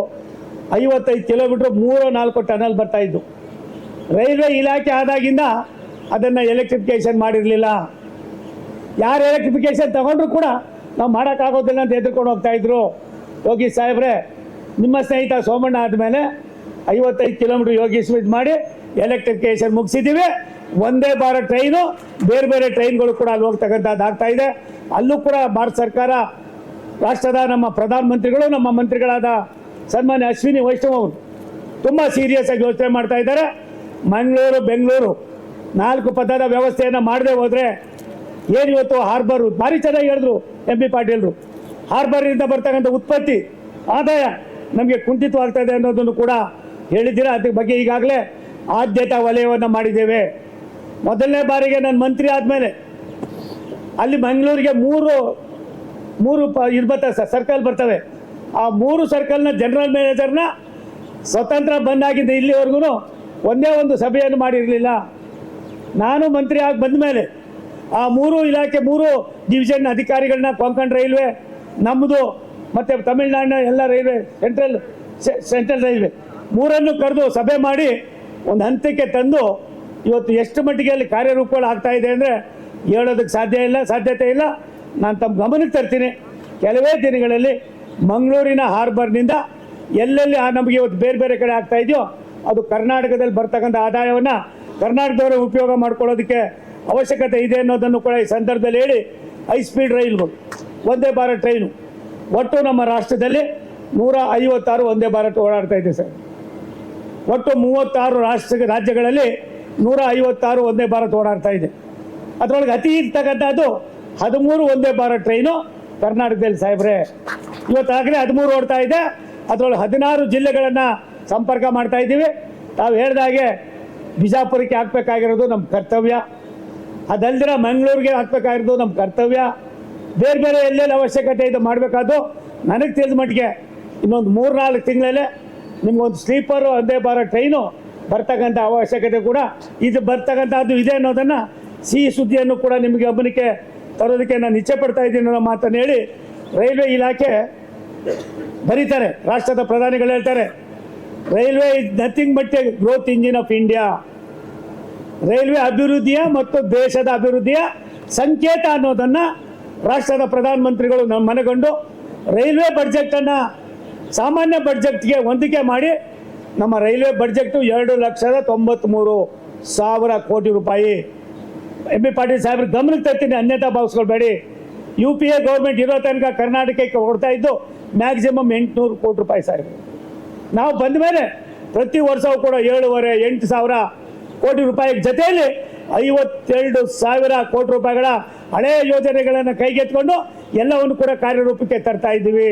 55 ಕಿಲೋಮೀಟ್ರು 3-4 ಟನಲ್ ಬರ್ತಾಯಿದ್ದು. ರೈಲ್ವೆ ಇಲಾಖೆ ಆದಾಗಿಂದ ಅದನ್ನು ಎಲೆಕ್ಟ್ರಿಫಿಕೇಷನ್ ಮಾಡಿರಲಿಲ್ಲ. ಯಾರು ಎಲೆಕ್ಟ್ರಿಫಿಕೇಷನ್ ತಗೊಂಡ್ರು ಕೂಡ ನಾವು ಮಾಡೋಕ್ಕಾಗೋದಿಲ್ಲ ಅಂತ ಎದುರ್ಕೊಂಡು ಹೋಗ್ತಾಯಿದ್ರು. ಯೋಗಿ ಸಾಹೇಬ್ರೆ, ನಿಮ್ಮ ಸ್ನೇಹಿತ ಸೋಮಣ್ಣ ಆದಮೇಲೆ 55 ಕಿಲೋಮೀಟ್ರ್ ಯೋಗೀಶ್ವರ ಮಾಡಿ ಎಲೆಕ್ಟ್ರಿಫಿಕೇಷನ್ ಮುಗಿಸಿದ್ದೀವಿ. ಒಂದೇ ಭಾರತ್ ಟ್ರೈನು, ಬೇರೆ ಟ್ರೈನ್ಗಳು ಕೂಡ ಅಲ್ಲಿ ಹೋಗ್ತಕ್ಕಂಥದ್ದಾಗ್ತಾ ಇದೆ. ಅಲ್ಲೂ ಕೂಡ ಭಾರತ ಸರ್ಕಾರ, ರಾಷ್ಟ್ರದ ನಮ್ಮ ಪ್ರಧಾನಮಂತ್ರಿಗಳು, ನಮ್ಮ ಮಂತ್ರಿಗಳಾದ ಸನ್ಮಾನ್ಯ ಅಶ್ವಿನಿ ವೈಷ್ಣವ್ ಅವರು ತುಂಬ ಸೀರಿಯಸ್ ಆಗಿ ಯೋಚನೆ ಮಾಡ್ತಾ ಇದ್ದಾರೆ. ಮಂಗಳೂರು ಬೆಂಗಳೂರು 4 ಪಥದ ವ್ಯವಸ್ಥೆಯನ್ನು ಮಾಡದೆ ಹೋದರೆ ಏನು ಇವತ್ತು ಹಾರ್ಬರು ಭಾರಿ ಚೆನ್ನಾಗಿ ಹೇಳಿದ್ರು MB ಪಾಟೀಲ್ರು, ಹಾರ್ಬರಿಂದ ಬರ್ತಕ್ಕಂಥ ಉತ್ಪತ್ತಿ ಆದಾಯ ನಮಗೆ ಕುಂಠಿತವಾಗ್ತಾ ಇದೆ ಅನ್ನೋದನ್ನು ಕೂಡ ಹೇಳಿದ್ದೀರಾ. ಅದ್ರ ಬಗ್ಗೆ ಈಗಾಗಲೇ ಆದ್ಯತಾ ವಲಯವನ್ನು ಮಾಡಿದ್ದೇವೆ. ಮೊದಲನೇ ಬಾರಿಗೆ ನಾನು ಮಂತ್ರಿ ಆದಮೇಲೆ ಅಲ್ಲಿ ಮಂಗಳೂರಿಗೆ ಮೂರು ಇದು ಬರ್ತವೆ, ಸರ್ಕಲ್ ಬರ್ತವೆ. ಆ 3 ಸರ್ಕಲ್ನ ಜನರಲ್ ಮ್ಯಾನೇಜರ್ನ ಸ್ವತಂತ್ರ ಬಂದಾಗಿದ್ದ ಇಲ್ಲಿವರೆಗೂ ಒಂದೇ ಒಂದು ಸಭೆಯನ್ನು ಮಾಡಿರಲಿಲ್ಲ. ನಾನು ಮಂತ್ರಿ ಆಗಿ ಬಂದ ಮೇಲೆ ಆ 3 ಇಲಾಖೆ 3 ಡಿವಿಷನ್ ಅಧಿಕಾರಿಗಳನ್ನ, ಕೊಂಕಣ್ ರೈಲ್ವೆ ನಮ್ಮದು ಮತ್ತು ತಮಿಳುನಾಡಿನ ಎಲ್ಲ ರೈಲ್ವೆ, ಸೆಂಟ್ರಲ್ ರೈಲ್ವೆ 3 ಕರೆದು ಸಭೆ ಮಾಡಿ ಒಂದು ಹಂತಕ್ಕೆ ತಂದು ಇವತ್ತು ಎಷ್ಟು ಮಟ್ಟಿಗೆ ಅಲ್ಲಿ ಕಾರ್ಯರೂಪಗಳು ಆಗ್ತಾ ಇದೆ ಅಂದರೆ ಹೇಳೋದಕ್ಕೆ ಸಾಧ್ಯತೆ ಇಲ್ಲ. ನಾನು ತಮ್ಮ ಗಮನಕ್ಕೆ ತರ್ತೀನಿ. ಕೆಲವೇ ದಿನಗಳಲ್ಲಿ ಮಂಗಳೂರಿನ ಹಾರ್ಬರ್ನಿಂದ ಎಲ್ಲೆಲ್ಲಿ ನಮಗೆ ಇವತ್ತು ಬೇರೆ ಕಡೆ ಆಗ್ತಾ ಇದೆಯೋ ಅದು ಕರ್ನಾಟಕದಲ್ಲಿ ಬರ್ತಕ್ಕಂಥ ಆದಾಯವನ್ನು ಕರ್ನಾಟಕದವರೇ ಉಪಯೋಗ ಮಾಡ್ಕೊಳ್ಳೋದಕ್ಕೆ ಅವಶ್ಯಕತೆ ಇದೆ ಅನ್ನೋದನ್ನು ಕೂಡ ಈ ಸಂದರ್ಭದಲ್ಲಿ ಹೇಳಿ, high speed ರೈಲ್ಗಳು, Vande Bharat train ಒಟ್ಟು ನಮ್ಮ ರಾಷ್ಟ್ರದಲ್ಲಿ 156 ವಂದೇ ಭಾರತ್ ಓಡಾಡ್ತಾ ಇದೆ ಸರ್. ಒಟ್ಟು 36 ರಾಜ್ಯಗಳಲ್ಲಿ 156 ವಂದೇ ಭಾರತ್ ಓಡಾಡ್ತಾ ಇದೆ. ಅದರೊಳಗೆ ಅತಿ ಇರ್ತಕ್ಕಂಥದ್ದು 13 ವಂದೇ ಭಾರತ್ ಟ್ರೈನು ಕರ್ನಾಟಕದಲ್ಲಿ ಸಾಹೇಬ್ರೆ. ಇವತ್ತಾಗಲೇ 13 ಓಡ್ತಾ ಇದೆ. ಅದರೊಳಗೆ 16 ಜಿಲ್ಲೆಗಳನ್ನು ಸಂಪರ್ಕ ಮಾಡ್ತಾ ಇದ್ದೀವಿ. ತಾವು ಹೇಳ್ದಾಗೆ ಬಿಜಾಪುರಕ್ಕೆ ಹಾಕಬೇಕಾಗಿರೋದು ನಮ್ಮ ಕರ್ತವ್ಯ, ಅದಲ್ದಿರ ಮಂಗಳೂರಿಗೆ ಹಾಕಬೇಕಾಗಿರೋದು ನಮ್ಮ ಕರ್ತವ್ಯ. ಬೇರೆ ಬೇರೆ ಎಲ್ಲೆಲ್ಲಿ ಅವಶ್ಯಕತೆ ಇದು ಮಾಡಬೇಕಾದ್ದು ನನಗೆ ತಿಳಿದ ಮಟ್ಟಿಗೆ ಇನ್ನೊಂದು 3-4 ತಿಂಗಳಲ್ಲೇ ನಿಮ್ಗೊಂದು ಸ್ಲೀಪರ್ ವಂದೇ ಭಾರತ್ ಟ್ರೈನು ಬರ್ತಕ್ಕಂಥ ಅವಶ್ಯಕತೆ ಕೂಡ ಇದು ಬರ್ತಕ್ಕಂಥದ್ದು ಇದೆ ಅನ್ನೋದನ್ನು ಸಿಹಿ ಸುದ್ದಿಯನ್ನು ಕೂಡ ನಿಮಗೆ ಗಮನಕ್ಕೆ ತರೋದಕ್ಕೆ ನಾನು ಇಚ್ಛೆ ಪಡ್ತಾ ಇದ್ದೀನಿ ಅನ್ನೋ ಮಾತನ್ನು ಹೇಳಿ, ರೈಲ್ವೆ ಇಲಾಖೆ ಬರೀತಾರೆ, ರಾಷ್ಟ್ರದ ಪ್ರಧಾನಿಗಳು ಹೇಳ್ತಾರೆ, railway is nothing but A growth engine of India. Railway ಅಭಿವೃದ್ಧಿಯ ಮತ್ತು ದೇಶದ ಅಭಿವೃದ್ಧಿಯ ಸಂಕೇತ ಅನ್ನೋದನ್ನು ರಾಷ್ಟ್ರದ ಪ್ರಧಾನಮಂತ್ರಿಗಳು ನಮ್ಮ ಮನಗಂಡು ರೈಲ್ವೆ ಬಡ್ಜೆಟನ್ನು ಸಾಮಾನ್ಯ ಬಡ್ಜೆಟ್ಗೆ ಹೊಂದಿಕೆ ಮಾಡಿ ನಮ್ಮ ರೈಲ್ವೆ ಬಡ್ಜೆಟ್ಟು 2,93,000 ಕೋಟಿ ರೂಪಾಯಿ. ಎಂ ಬಿ ಪಾಟೀಲ್ ಸಾಹೇಬ್ರ ಗಮನಕ್ಕೆ ತರ್ತೀನಿ, ಅನ್ಯತಾ ಭಾವಿಸ್ಕೊಳ್ಬೇಡಿ. UPA ಗೌರ್ಮೆಂಟ್ ಇರೋ ತನಕ ಕರ್ನಾಟಕಕ್ಕೆ ಕೊಡ್ತಾ ಇದ್ದು ಮ್ಯಾಕ್ಸಿಮಮ್ 800 ಕೋಟಿ ರೂಪಾಯಿ ಸಾಹೇಬ್ರು. ನಾವು ಬಂದ ಮೇಲೆ ಪ್ರತಿ ವರ್ಷವೂ ಕೂಡ 7,500-8,000 ಕೋಟಿ ರೂಪಾಯಿ ಜೊತೆಯಲ್ಲಿ 52,000 ಕೋಟಿ ರೂಪಾಯಿಗಳ ಹಳೆಯ ಯೋಜನೆಗಳನ್ನು ಕೈಗೆತ್ಕೊಂಡು ಎಲ್ಲವನ್ನು ಕೂಡ ಕಾರ್ಯರೂಪಕ್ಕೆ ತರ್ತಾ ಇದ್ದೀವಿ.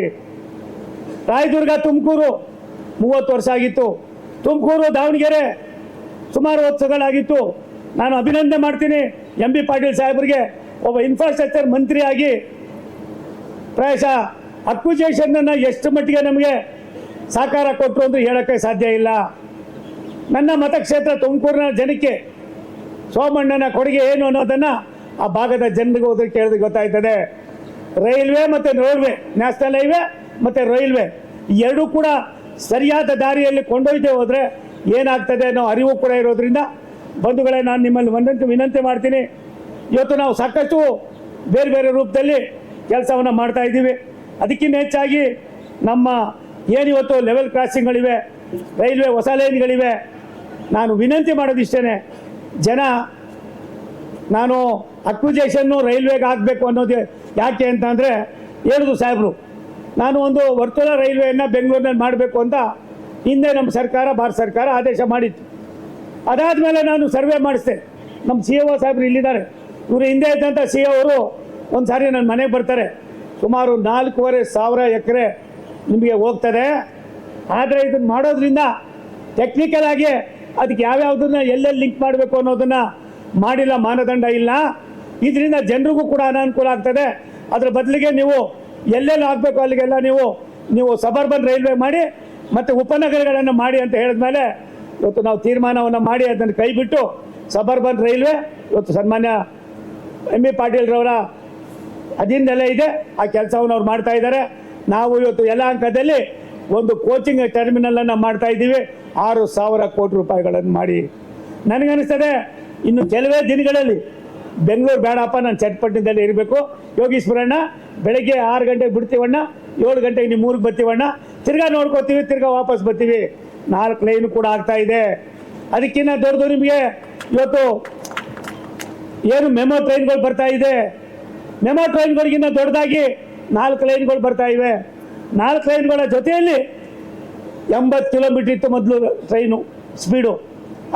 ರಾಯದುರ್ಗ ತುಮಕೂರು 30 ವರ್ಷ ಆಗಿತ್ತು, ತುಮಕೂರು ದಾವಣಗೆರೆ ಸುಮಾರು ವರ್ಷಗಳಾಗಿತ್ತು. ನಾನು ಅಭಿನಂದನೆ ಮಾಡ್ತೀನಿ ಎಂ ಬಿ ಪಾಟೀಲ್ ಸಾಹೇಬರಿಗೆ, ಒಬ್ಬ ಇನ್ಫ್ರಾಸ್ಟ್ರಕ್ಚರ್ ಮಂತ್ರಿಯಾಗಿ ಪ್ರಾಯಶಃ ಅಕ್ವಿಜೇಷನನ್ನು ಎಷ್ಟು ಮಟ್ಟಿಗೆ ನಮಗೆ ಸಹಕಾರ ಕೊಟ್ಟರು ಅಂದರೆ ಹೇಳೋಕ್ಕೆ ಸಾಧ್ಯ ಇಲ್ಲ. ನನ್ನ ಮತಕ್ಷೇತ್ರ ತುಮಕೂರಿನ ಜನಕ್ಕೆ ಸೋಮಣ್ಣನ ಕೊಡುಗೆ ಏನು ಅನ್ನೋದನ್ನು ಆ ಭಾಗದ ಜನರಿಗೆ ಹೋದ್ರೆ ಕೇಳಿದ್ರೆ ಗೊತ್ತಾಯ್ತದೆ. ರೈಲ್ವೆ ಮತ್ತು ರೋಡ್ವೆ, ನ್ಯಾಷನಲ್ ಹೈವೇ ಮತ್ತು ರೈಲ್ವೆ ಎರಡೂ ಕೂಡ ಸರಿಯಾದ ದಾರಿಯಲ್ಲಿ ಕೊಂಡೊಯ್ದೇ ಹೋದರೆ ಏನಾಗ್ತದೆ ಅನ್ನೋ ಅರಿವು ಕೂಡ ಇರೋದ್ರಿಂದ ಬಂಧುಗಳೇ, ನಾನು ನಿಮ್ಮಲ್ಲಿ ವಿನಂತಿ ಮಾಡ್ತೀನಿ. ಇವತ್ತು ನಾವು ಸಾಕಷ್ಟು ಬೇರೆ ಬೇರೆ ರೂಪದಲ್ಲಿ ಕೆಲಸವನ್ನು ಮಾಡ್ತಾ ಇದ್ದೀವಿ. ಅದಕ್ಕಿಂತ ಹೆಚ್ಚಾಗಿ ನಮ್ಮ ಏನಿವತ್ತು ಲೆವೆಲ್ ಕ್ರಾಸಿಂಗ್ಗಳಿವೆ, ರೈಲ್ವೆ ಹೊಸ ಲೈನ್ಗಳಿವೆ. ನಾನು ವಿನಂತಿ ಮಾಡೋದಿಷ್ಟೇ, ಜನ ನಾನು ಅಕ್ವಿಜೇಷನ್ನು ರೈಲ್ವೆಗೆ ಆಗಬೇಕು ಅನ್ನೋದು ಯಾಕೆ ಅಂತಂದರೆ ಹೇಳಿದ್ರು ಸಾಹೇಬರು, ನಾನು ಒಂದು ವರ್ತುಲ ರೈಲ್ವೆಯನ್ನು ಬೆಂಗಳೂರಿನಲ್ಲಿ ಮಾಡಬೇಕು ಅಂತ ಹಿಂದೆ ನಮ್ಮ ಸರ್ಕಾರ, ಭಾರತ ಸರ್ಕಾರ ಆದೇಶ ಮಾಡಿತ್ತು. ಅದಾದಮೇಲೆ ನಾನು ಸರ್ವೆ ಮಾಡಿಸ್ದೆ. ನಮ್ಮ CO ಸಾಹೇಬರು ಇಲ್ಲಿದ್ದಾರೆ, ಇವರು ಹಿಂದೆ ಇದ್ದಂಥ CO ಅವರು ಒಂದು ಸಾರಿ ನನ್ನ ಮನೆಗೆ ಬರ್ತಾರೆ. ಸುಮಾರು 4,500 ಎಕರೆ ನಿಮಗೆ ಹೋಗ್ತದೆ. ಆದರೆ ಇದನ್ನು ಮಾಡೋದ್ರಿಂದ ಟೆಕ್ನಿಕಲ್ ಆಗಿ ಅದಕ್ಕೆ ಯಾವ್ಯಾವುದನ್ನು ಎಲ್ಲೆಲ್ಲಿ ಲಿಂಕ್ ಮಾಡಬೇಕು ಅನ್ನೋದನ್ನು ಮಾಡಿಲ್ಲ, ಮಾನದಂಡ ಇಲ್ಲ. ಇದರಿಂದ ಜನರಿಗೂ ಕೂಡ ಅನಾನುಕೂಲ ಆಗ್ತದೆ. ಅದರ ಬದಲಿಗೆ ನೀವು ಎಲ್ಲೆಲ್ಲಿ ಆಗಬೇಕು ಅಲ್ಲಿಗೆಲ್ಲ ನೀವು ಸಬರ್ಬನ್ ರೈಲ್ವೆ ಮಾಡಿ ಮತ್ತು ಉಪನಗರಗಳನ್ನು ಮಾಡಿ ಅಂತ ಹೇಳಿದ್ಮೇಲೆ ಇವತ್ತು ನಾವು ತೀರ್ಮಾನವನ್ನು ಮಾಡಿ ಅದನ್ನು ಕೈಬಿಟ್ಟು ಸಬರ್ಬನ್ ರೈಲ್ವೆ ಇವತ್ತು ಸನ್ಮಾನ್ಯ ಎಂ ಬಿ ಪಾಟೀಲ್ರವರ ಅಧೀನದಲ್ಲೇ ಇದೆ. ಆ ಕೆಲಸವನ್ನು ಅವ್ರು ಮಾಡ್ತಾ ಇದ್ದಾರೆ. ನಾವು ಇವತ್ತು ಯಲಹಂಕದಲ್ಲಿ ಒಂದು ಕೋಚಿಂಗ್ ಟರ್ಮಿನಲನ್ನು ಮಾಡ್ತಾ ಇದ್ದೀವಿ, 6,000 ಕೋಟಿ ರೂಪಾಯಿಗಳನ್ನು ಮಾಡಿ. ನನಗನ್ನಿಸ್ತದೆ ಇನ್ನು ಕೆಲವೇ ದಿನಗಳಲ್ಲಿ ಬೆಂಗಳೂರು ಬೇಡಪ್ಪ, ನಾನು ಚಟ್ಪಟ್ಟಿನಲ್ಲಿ ಇರಬೇಕು. ಯೋಗೀಶ್ವರಣ್ಣ ಬೆಳಗ್ಗೆ 6 ಗಂಟೆಗೆ ಬಿಡ್ತೀವಣ್ಣ, 7 ಗಂಟೆಗೆ ನಿಮ್ಮ ಊರಿಗೆ ಬರ್ತೀವಣ್ಣ, ತಿರ್ಗಾ ನೋಡ್ಕೋತೀವಿ, ತಿರ್ಗಾ ವಾಪಸ್ ಬರ್ತೀವಿ. 4 ಲೈನು ಕೂಡ ಆಗ್ತಾ ಇದೆ. ಅದಕ್ಕಿಂತ ದೊಡ್ಡದು ನಿಮಗೆ ಇವತ್ತು ಏನು ಮೆಮೊ ಟ್ರೈನ್ಗಳು ಬರ್ತಾ ಇದೆ. ಮೆಮೊ ಟ್ರೈನ್ಗಳಿಗಿಂತ ದೊಡ್ಡದಾಗಿ 4 ಲೈನ್ಗಳು ಬರ್ತಾ ಇವೆ. 4 ಲೈನ್ಗಳ ಜೊತೆಯಲ್ಲಿ 80 ಕಿಲೋಮೀಟ್ರ್ ಇತ್ತು ಮೊದಲು ಟ್ರೈನು ಸ್ಪೀಡು,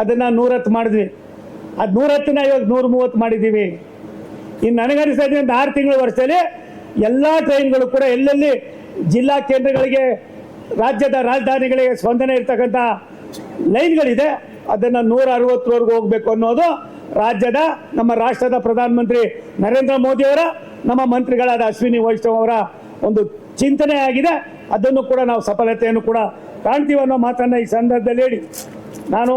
ಅದನ್ನು 110 ಮಾಡಿದ್ವಿ. ಅದು 110ನ ಇವಾಗ 130 ಮಾಡಿದ್ದೀವಿ. ಇನ್ನು ನನಗನ್ನಿಸ್ತಾ ಇದೆ 6 ತಿಂಗಳ ವರ್ಷದಲ್ಲಿ ಎಲ್ಲ ಟ್ರೈನ್ಗಳು ಕೂಡ ಎಲ್ಲೆಲ್ಲಿ ಜಿಲ್ಲಾ ಕೇಂದ್ರಗಳಿಗೆ, ರಾಜ್ಯದ ರಾಜಧಾನಿಗಳಿಗೆ ಸ್ಪಂದನೆ ಇರ್ತಕ್ಕಂಥ ಲೈನ್ಗಳಿದೆ ಅದನ್ನು 160ವರೆಗೂ ಹೋಗಬೇಕು ಅನ್ನೋದು ನಮ್ಮ ರಾಷ್ಟ್ರದ ಪ್ರಧಾನಮಂತ್ರಿ ನರೇಂದ್ರ ಮೋದಿಯವರ, ನಮ್ಮ ಮಂತ್ರಿಗಳಾದ ಅಶ್ವಿನಿ ವೈಷ್ಣವ್ ಅವರ ಒಂದು ಚಿಂತನೆ ಆಗಿದೆ. ಅದನ್ನು ಕೂಡ ನಾವು ಸಫಲತೆಯನ್ನು ಕೂಡ ಕಾಣ್ತೀವಿ ಅನ್ನೋ ಮಾತನ್ನು ಈ ಸಂದರ್ಭದಲ್ಲಿ ಹೇಳಿ, ನಾನು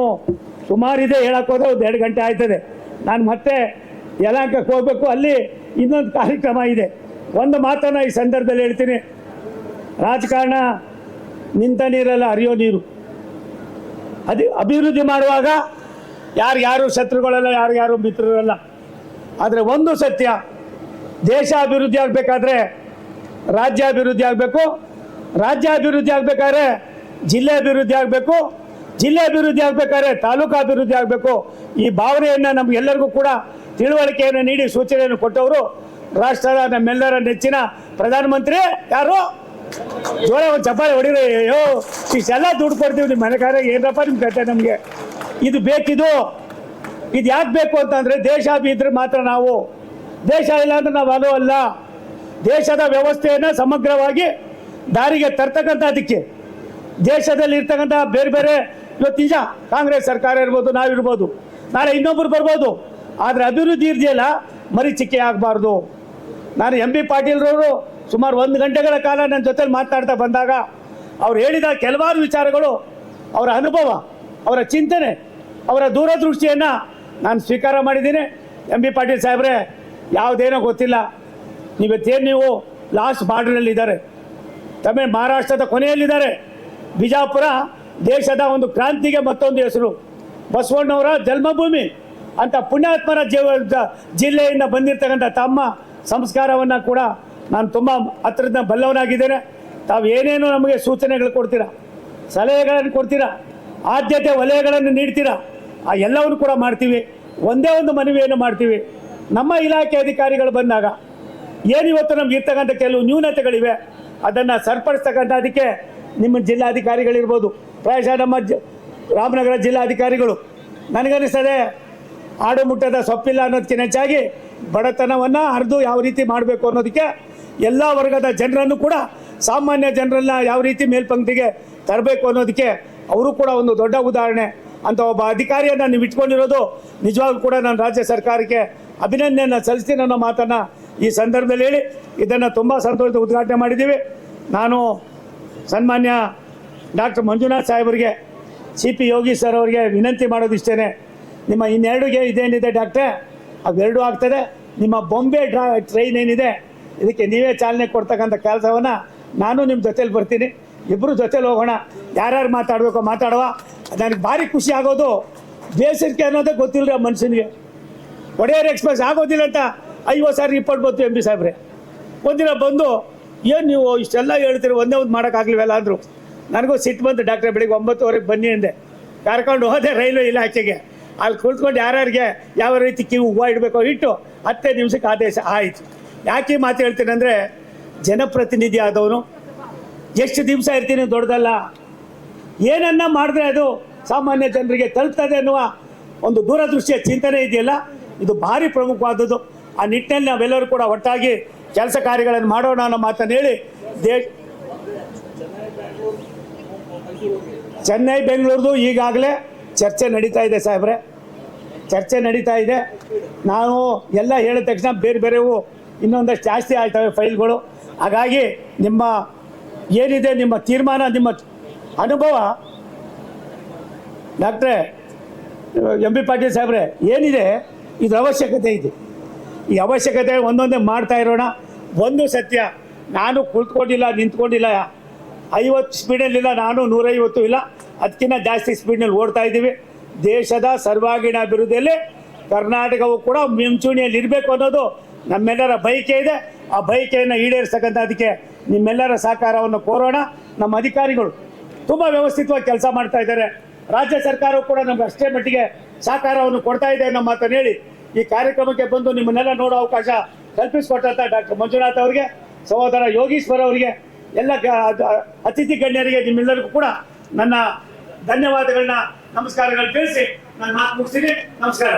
ಸುಮಾರಿದೆ ಹೇಳೋಕ್ಕೋದ್ರೆ 2 ಗಂಟೆ ಆಯ್ತದೆ. ನಾನು ಮತ್ತೆ ಯಲಹಂಕಕ್ಕೆ ಹೋಗಬೇಕು, ಅಲ್ಲಿ ಇನ್ನೊಂದು ಕಾರ್ಯಕ್ರಮ ಇದೆ. ಒಂದು ಮಾತನ್ನು ಈ ಸಂದರ್ಭದಲ್ಲಿ ಹೇಳ್ತೀನಿ, ರಾಜಕಾರಣ ನಿಂತ ನೀರಲ್ಲ ಹರಿಯೋ ನೀರು. ಅಭಿವೃದ್ಧಿ ಮಾಡುವಾಗ ಯಾರು ಶತ್ರುಗಳಲ್ಲ, ಯಾರು ಮಿತ್ರರಲ್ಲ. ಆದರೆ ಒಂದು ಸತ್ಯ, ದೇಶ ಅಭಿವೃದ್ಧಿ ಆಗಬೇಕಾದ್ರೆ ರಾಜ್ಯ ಅಭಿವೃದ್ಧಿ ಆಗಬೇಕು, ರಾಜ್ಯ ಅಭಿವೃದ್ಧಿ ಆಗಬೇಕಾದ್ರೆ ಜಿಲ್ಲೆ ಅಭಿವೃದ್ಧಿ ಆಗಬೇಕು, ಜಿಲ್ಲೆ ಅಭಿವೃದ್ಧಿ ಆಗಬೇಕಾದ್ರೆ ತಾಲೂಕು ಅಭಿವೃದ್ಧಿ ಆಗಬೇಕು. ಈ ಭಾವನೆಯನ್ನು ನಮಗೆಲ್ಲರಿಗೂ ಕೂಡ ತಿಳುವಳಿಕೆಯನ್ನು ನೀಡಿ ಸೂಚನೆಯನ್ನು ಕೊಟ್ಟವರು ರಾಷ್ಟ್ರದ ನಮ್ಮೆಲ್ಲರ ನೆಚ್ಚಿನ ಪ್ರಧಾನಮಂತ್ರಿ ಯಾರು? ಜೋರ ಒಂದು ಚಪ್ಪಾಳೆ ಹೊಡಿರಿ. ಅಯ್ಯೋ, ಇಷ್ಟೆಲ್ಲ ದುಡ್ಡು ಕೊಡ್ತೀವಿ ನಿಮ್ಮ ಮನೆಗಾರ, ಏನಪ್ಪ ನಿಮ್ಮ ಕತೆ? ನಮಗೆ ಇದು ಬೇಕಿದು. ಇದು ಯಾಕೆ ಬೇಕು ಅಂತಂದರೆ ದೇಶ ಇದ್ರೆ ಮಾತ್ರ ನಾವು, ದೇಶ ಇಲ್ಲ ಅಂದ್ರೆ ನಾವು ಅದು ಅಲ್ಲ. ದೇಶದ ವ್ಯವಸ್ಥೆಯನ್ನು ಸಮಗ್ರವಾಗಿ ದಾರಿಗೆ ತರ್ತಕ್ಕಂಥದ್ದಕ್ಕೆ ದೇಶದಲ್ಲಿ ಇರ್ತಕ್ಕಂಥ ಬೇರೆ ಬೇರೆ, ಇವತ್ತು ನಿಜ ಕಾಂಗ್ರೆಸ್ ಸರ್ಕಾರ ಇರ್ಬೋದು, ನಾವಿರ್ಬೋದು, ನಾಳೆ ಇನ್ನೊಬ್ಬರು ಬರ್ಬೋದು, ಆದರೆ ಅಭಿವೃದ್ಧಿ ಇದೆಯಲ್ಲ ಮರೀಚಿಕೆ ಆಗಬಾರ್ದು. ನಾನು ಎಂ ಬಿ ಪಾಟೀಲ್ರವರು ಸುಮಾರು 1 ಗಂಟೆಗಳ ಕಾಲ ನನ್ನ ಜೊತೆಲಿ ಮಾತನಾಡ್ತಾ ಬಂದಾಗ ಅವ್ರು ಹೇಳಿದ ಕೆಲವಾರು ವಿಚಾರಗಳು, ಅವರ ಅನುಭವ, ಅವರ ಚಿಂತನೆ, ಅವರ ದೂರದೃಷ್ಟಿಯನ್ನು ನಾನು ಸ್ವೀಕಾರ ಮಾಡಿದ್ದೀನಿ. ಎಂ ಬಿ ಪಾಟೀಲ್ ಸಾಹೇಬ್ರೆ, ಯಾವುದೇನೋ ಗೊತ್ತಿಲ್ಲ, ನೀವು ಲಾಸ್ಟ್ ಬಾರ್ಡ್ರಲ್ಲಿದ್ದಾರೆ, ಮಹಾರಾಷ್ಟ್ರದ ಕೊನೆಯಲ್ಲಿದ್ದಾರೆ. ಬಿಜಾಪುರ ದೇಶದ ಒಂದು ಕ್ರಾಂತಿಗೆ ಮತ್ತೊಂದು ಹೆಸರು, ಬಸವಣ್ಣವರ ಜನ್ಮಭೂಮಿ ಅಂತ ಪುಣ್ಯಾತ್ಮರ ಜಿಲ್ಲೆಯಿಂದ ಬಂದಿರತಕ್ಕಂಥ ತಮ್ಮ ಸಂಸ್ಕಾರವನ್ನು ಕೂಡ ನಾನು ತುಂಬ ಹತ್ತಿರದ ಬಲ್ಲವನಾಗಿದ್ದೇನೆ. ತಾವು ಏನೇನು ನಮಗೆ ಸೂಚನೆಗಳು ಕೊಡ್ತೀರಾ, ಸಲಹೆಗಳನ್ನು ಕೊಡ್ತೀರಾ, ಆದ್ಯತೆ ವಲಯಗಳನ್ನು ನೀಡ್ತೀರಾ, ಆ ಎಲ್ಲವನ್ನು ಕೂಡ ಮಾಡ್ತೀವಿ. ಒಂದೇ ಒಂದು ಮನವಿಯನ್ನು ಮಾಡ್ತೀವಿ, ನಮ್ಮ ಇಲಾಖೆ ಅಧಿಕಾರಿಗಳು ಬಂದಾಗ ಏನಿವತ್ತು ನಮ್ಗೆ ಇರ್ತಕ್ಕಂಥ ಕೆಲವು ನ್ಯೂನತೆಗಳಿವೆ, ಅದನ್ನು ಸರಿಪಡಿಸ್ತಕ್ಕಂಥದಕ್ಕೆ ನಿಮ್ಮ ಜಿಲ್ಲಾಧಿಕಾರಿಗಳಿರ್ಬೋದು, ಪ್ರಾಯಶಃ ನಮ್ಮ ರಾಮನಗರ ಜಿಲ್ಲಾಧಿಕಾರಿಗಳು, ನನಗನ್ನಿಸ್ತದೆ ಆಡು ಮುಟ್ಟದ ಸೊಪ್ಪಿಲ್ಲ ಅನ್ನೋದಕ್ಕಿಂತ ಹೆಚ್ಚಾಗಿ ಬಡತನವನ್ನು ಹರಿದು ಯಾವ ರೀತಿ ಮಾಡಬೇಕು ಅನ್ನೋದಕ್ಕೆ ಎಲ್ಲ ವರ್ಗದ ಜನರನ್ನು ಕೂಡ, ಸಾಮಾನ್ಯ ಜನರನ್ನ ಯಾವ ರೀತಿ ಮೇಲ್ಪಂಕ್ತಿಗೆ ತರಬೇಕು ಅನ್ನೋದಕ್ಕೆ ಅವರು ಕೂಡ ಒಂದು ದೊಡ್ಡ ಉದಾಹರಣೆ ಅಂತ ಒಬ್ಬ ಅಧಿಕಾರಿಯನ್ನು ನೀವು ಇಟ್ಕೊಂಡಿರೋದು ನಿಜವಾಗ್ಲೂ ಕೂಡ ನಾನು ರಾಜ್ಯ ಸರ್ಕಾರಕ್ಕೆ ಅಭಿನಂದನೆಯನ್ನು ಸಲ್ಲಿಸ್ತೀನಿ ಅನ್ನೋ ಮಾತನ್ನು ಈ ಸಂದರ್ಭದಲ್ಲಿ ಹೇಳಿ ಇದನ್ನು ತುಂಬ ಸಂತೋಷದ ಉದ್ಘಾಟನೆ ಮಾಡಿದ್ದೀವಿ. ನಾನು ಸನ್ಮಾನ್ಯ ಡಾಕ್ಟರ್ ಮಂಜುನಾಥ್ ಸಾಹೇಬರಿಗೆ, ಸಿ ಪಿ ಯೋಗಿ ಸರ್ ಅವರಿಗೆ ವಿನಂತಿ ಮಾಡೋದಿಷ್ಟೇ, ನಿಮ್ಮ ಇನ್ನೆರಡುಗೆ ಇದೇನಿದೆ ಡಾಕ್ಟ್ರೆ, ಅವೆರಡೂ ಆಗ್ತದೆ. ನಿಮ್ಮ ಬೊಂಬೆ ಟ್ರೈನ್ ಏನಿದೆ ಇದಕ್ಕೆ ನೀವೇ ಚಾಲನೆ ಕೊಡ್ತಕ್ಕಂಥ ಕೆಲಸವನ್ನು ನಾನು ನಿಮ್ಮ ಜೊತೇಲಿ ಬರ್ತೀನಿ, ಇಬ್ಬರು ಜೊತೇಲಿ ಹೋಗೋಣ. ಯಾರ್ಯಾರು ಮಾತಾಡಬೇಕೋ ಮಾತಾಡುವ. ನನಗೆ ಭಾರಿ ಖುಷಿ ಆಗೋದು, ಬೇಸಿಗೆ ಅನ್ನೋದೇ ಗೊತ್ತಿಲ್ಲ ಆ ಮನುಷ್ಯನಿಗೆ. ಒಡೆಯರ್ ಎಕ್ಸ್ಪ್ರೆಸ್ ಆಗೋದಿಲ್ಲ ಅಂತ 50 ಸಾರಿ ರಿಪೋರ್ಟ್ ಬಂತು ಎಂ ಬಿ ಸಾಹೇಬ್ರೆ. ಒಂದಿನ ಬಂದು ಏನು ನೀವು ಇಷ್ಟೆಲ್ಲ ಹೇಳ್ತೀರಿ, ಒಂದೇ ಒಂದು ಮಾಡೋಕ್ಕಾಗಲಿವಲ್ಲ ಅಂದರು. ನನಗೂ ಸಿಟ್ಟು ಬಂತು, ಡಾಕ್ಟ್ರೆ ಬೆಳಿಗ್ಗೆ 9:30 ಬನ್ನಿ ಅಂದೆ. ಕರ್ಕೊಂಡು ಹೋದೆ ರೈಲ್ವೆ ಇಲಾಖೆಗೆ. ಅಲ್ಲಿ ಕುಳಿತುಕೊಂಡು ಯಾರ್ಯಾರಿಗೆ ಯಾವ ರೀತಿ ಕಿವಿ ಹೂವು ಇಡಬೇಕೋ ಇಟ್ಟು 10 ನಿಮಿಷಕ್ಕೆ ಆದೇಶ ಆಯಿತು. ಯಾಕೆ ಮಾತು ಹೇಳ್ತೀನಿ ಅಂದರೆ, ಜನಪ್ರತಿನಿಧಿ ಆದವನು ಎಷ್ಟು ದಿವಸ ಇರ್ತೀನಿ ದೊಡ್ಡದಲ್ಲ, ಏನನ್ನ ಮಾಡಿದ್ರೆ ಅದು ಸಾಮಾನ್ಯ ಜನರಿಗೆ ತಲುಪ್ತದೆ ಅನ್ನುವ ಒಂದು ದೂರದೃಷ್ಟಿಯ ಚಿಂತನೆ ಇದೆಯಲ್ಲ, ಇದು ಭಾರಿ ಪ್ರಮುಖವಾದದ್ದು. ಆ ನಿಟ್ಟಿನಲ್ಲಿ ನಾವೆಲ್ಲರೂ ಕೂಡ ಒಟ್ಟಾಗಿ ಕೆಲಸ ಕಾರ್ಯಗಳನ್ನು ಮಾಡೋಣ ಅನ್ನೋ ಮಾತನ್ನು ಹೇಳಿ, ಚೆನ್ನೈ ಬೆಂಗಳೂರದು ಈಗಾಗಲೇ ಚರ್ಚೆ ನಡೀತಾ ಇದೆ ಸಾಹೇಬ್ರೆ, ಚರ್ಚೆ ನಡೀತಾ ಇದೆ. ನಾವು ಎಲ್ಲ ಹೇಳಿದ ತಕ್ಷಣ ಬೇರೆ ಬೇರೆವು ಇನ್ನೊಂದಷ್ಟು ಜಾಸ್ತಿ ಆಗ್ತವೆ ಫೈಲ್ಗಳು. ಹಾಗಾಗಿ ನಿಮ್ಮ ಏನಿದೆ ನಿಮ್ಮ ತೀರ್ಮಾನ, ನಿಮ್ಮ ಅನುಭವ ಡಾಕ್ಟ್ರೆ ಎಂ ಬಿ ಪಾಟೀಲ್ ಸಾಹೇಬ್ರೆ ಏನಿದೆ, ಇದ್ರ ಅವಶ್ಯಕತೆ ಇದೆ. ಈ ಅವಶ್ಯಕತೆ ಒಂದೊಂದೇ ಮಾಡ್ತಾ ಇರೋಣ. ಒಂದು ಸತ್ಯ, ನಾನು ಕುಳಿತುಕೊಂಡಿಲ್ಲ, ನಿಂತ್ಕೊಂಡಿಲ್ಲ, 50 ಸ್ಪೀಡಲ್ಲಿಲ್ಲ, ನಾನು 150 ಇಲ್ಲ, ಅದಕ್ಕಿಂತ ಜಾಸ್ತಿ ಸ್ಪೀಡ್ನಲ್ಲಿ ಓಡ್ತಾ ಇದ್ದೀವಿ. ದೇಶದ ಸರ್ವಾಂಗೀಣ ಅಭಿವೃದ್ಧಿಯಲ್ಲಿ ಕರ್ನಾಟಕವು ಕೂಡ ಮುಂಚೂಣಿಯಲ್ಲಿ ಇರಬೇಕು ಅನ್ನೋದು ನಮ್ಮೆಲ್ಲರ ಬಯಕೆ ಇದೆ. ಆ ಬಯಕೆಯನ್ನು ಈಡೇರಿಸ್ತಕ್ಕಂಥದಕ್ಕೆ ನಿಮ್ಮೆಲ್ಲರ ಸಹಕಾರವನ್ನು ಕೋರೋಣ. ನಮ್ಮ ಅಧಿಕಾರಿಗಳು ತುಂಬ ವ್ಯವಸ್ಥಿತವಾಗಿ ಕೆಲಸ ಮಾಡ್ತಾ ಇದ್ದಾರೆ. ರಾಜ್ಯ ಸರ್ಕಾರವು ಕೂಡ ನಮ್ಗೆ ಅಷ್ಟೇ ಮಟ್ಟಿಗೆ ಸಹಕಾರವನ್ನು ಕೊಡ್ತಾ ಇದೆ ಅನ್ನೋ ಮಾತನ್ನು ಹೇಳಿ, ಈ ಕಾರ್ಯಕ್ರಮಕ್ಕೆ ಬಂದು ನಿಮ್ಮನ್ನೆಲ್ಲ ನೋಡೋ ಅವಕಾಶ ಕಲ್ಪಿಸಿಕೊಟ್ಟಂಥ ಡಾಕ್ಟರ್ ಮಂಜುನಾಥ್ ಅವರಿಗೆ, ಸಹೋದರ ಯೋಗೀಶ್ವರ್ ಅವರಿಗೆ, ಎಲ್ಲ ಅತಿಥಿ ಗಣ್ಯರಿಗೆ ನಿಮ್ಮೆಲ್ಲರಿಗೂ ಕೂಡ ನನ್ನ ಧನ್ಯವಾದಗಳನ್ನ, ನಮಸ್ಕಾರಗಳು ತಿಳಿಸಿ ನಾನು ಮಾತು ಮುಗಿಸ್ತೀನಿ. ನಮಸ್ಕಾರ.